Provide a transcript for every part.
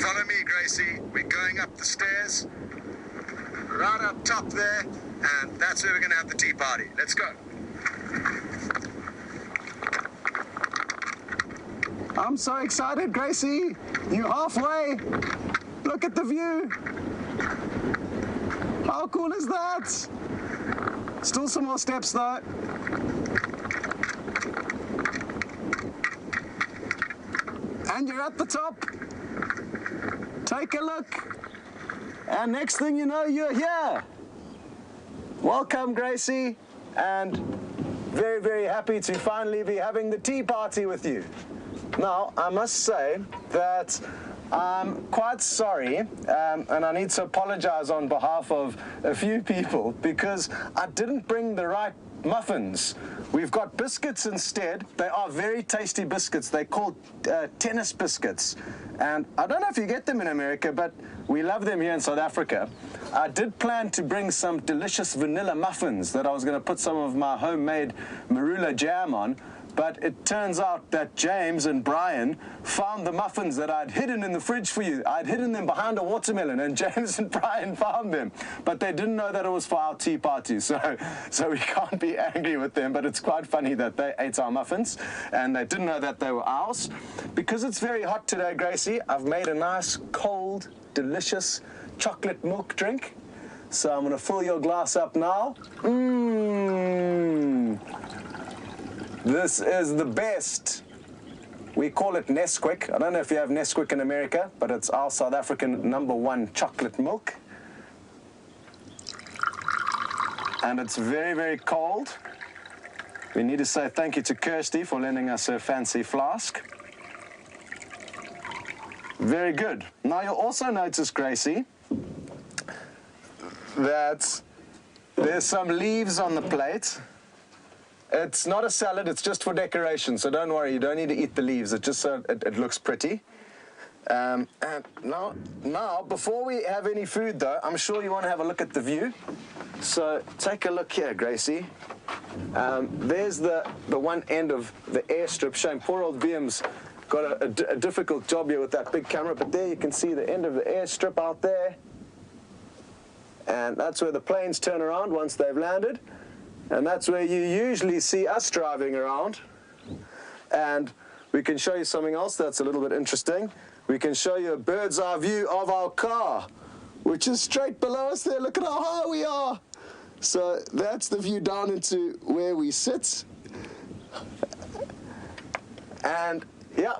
Follow me, Gracie. We're going up the stairs, right up top there, and that's where we're going to have the tea party. Let's go. I'm so excited, Gracie. You're halfway. Look at the view. How cool is that? Still some more steps though. And you're at the top. Take a look. And next thing you know, you're here. Welcome, Gracie. And very, very happy to finally be having the tea party with you. Now, I must say that I'm quite sorry, and I need to apologize on behalf of a few people because I didn't bring the right muffins. We've got biscuits instead. They are very tasty biscuits. They're called tennis biscuits. And I don't know if you get them in America, but we love them here in South Africa. I did plan to bring some delicious vanilla muffins that I was going to put some of my homemade marula jam on. But it turns out that James and Brian found the muffins that I'd hidden in the fridge for you. I'd hidden them behind a watermelon, and James and Brian found them. But they didn't know that it was for our tea party, so we can't be angry with them. But it's quite funny that they ate our muffins, and they didn't know that they were ours. Because it's very hot today, Gracie, I've made a nice, cold, delicious chocolate milk drink. So I'm going to fill your glass up now. This is the best. We call it Nesquik. I don't know if you have Nesquik in America, but it's our South African #1 chocolate milk. And it's very, very cold. We need to say thank you to Kirsty for lending us her fancy flask. Very good. Now you'll also notice, Gracie, that there's some leaves on the plate. It's not a salad, it's just for decoration, so don't worry, you don't need to eat the leaves, it's just so it looks pretty. And now, before we have any food though, I'm sure you want to have a look at the view. So take a look here, Gracie. There's the one end of the airstrip. Shame, poor old BM's got a difficult job here with that big camera, but there you can see the end of the airstrip out there. And that's where the planes turn around once they've landed. And that's where you usually see us driving around. And we can show you something else that's a little bit interesting. We can show you a bird's eye view of our car, which is straight below us there. Look at how high we are. So that's the view down into where we sit. And yeah,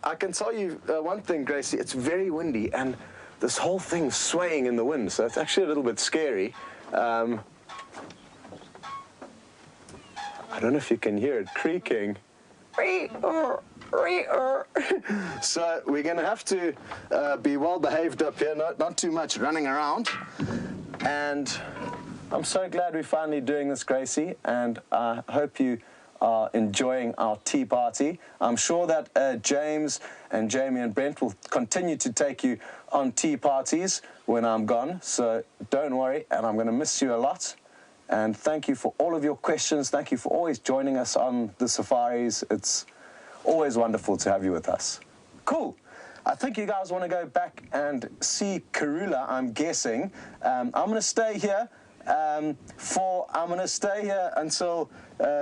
I can tell you one thing, Gracie, it's very windy and this whole thing's swaying in the wind. So it's actually a little bit scary. I don't know if you can hear it creaking. So we're going to have to be well behaved up here, not too much running around. And I'm so glad we're finally doing this, Gracie, and I hope you are enjoying our tea party. I'm sure that James and Jamie and Brent will continue to take you on tea parties when I'm gone, so don't worry, and I'm going to miss you a lot. And thank you for all of your questions. Thank you for always joining us on the safaris. It's always wonderful to have you with us. Cool. I think you guys want to go back and see Karula, I'm guessing. I'm going to stay here until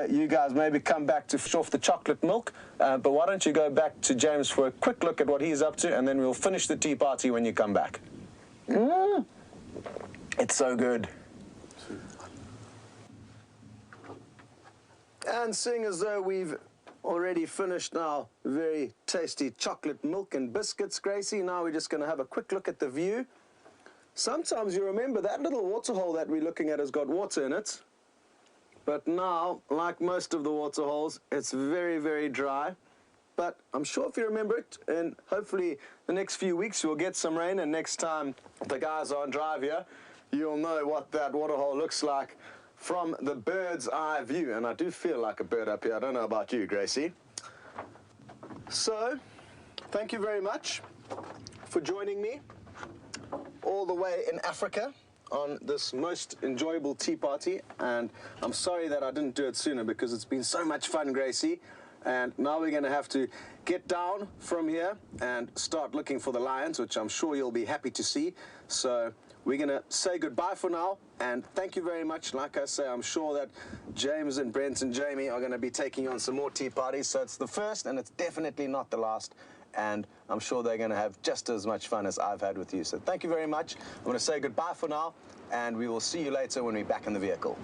you guys maybe come back to fish off the chocolate milk. But why don't you go back to James for a quick look at what he's up to, and then we'll finish the tea party when you come back. It's so good. And seeing as though we've already finished our very tasty chocolate milk and biscuits, Gracie, now we're just going to have a quick look at the view. Sometimes you remember that little waterhole that we're looking at has got water in it. But now, like most of the waterholes, it's very, very dry. But I'm sure if you remember it, and hopefully the next few weeks you'll get some rain, and next time the guys are on drive here, you'll know what that waterhole looks like from the bird's eye view. And I do feel like a bird up here. I don't know about you, Gracie. So, thank you very much for joining me all the way in Africa on this most enjoyable tea party. And I'm sorry that I didn't do it sooner because it's been so much fun, Gracie. And now we're going to have to get down from here and start looking for the lions, which I'm sure you'll be happy to see. So we're going to say goodbye for now, and thank you very much. Like I say, I'm sure that James and Brent and Jamie are going to be taking on some more tea parties. So it's the first, and it's definitely not the last. And I'm sure they're going to have just as much fun as I've had with you. So thank you very much. I'm going to say goodbye for now, and we will see you later when we're back in the vehicle.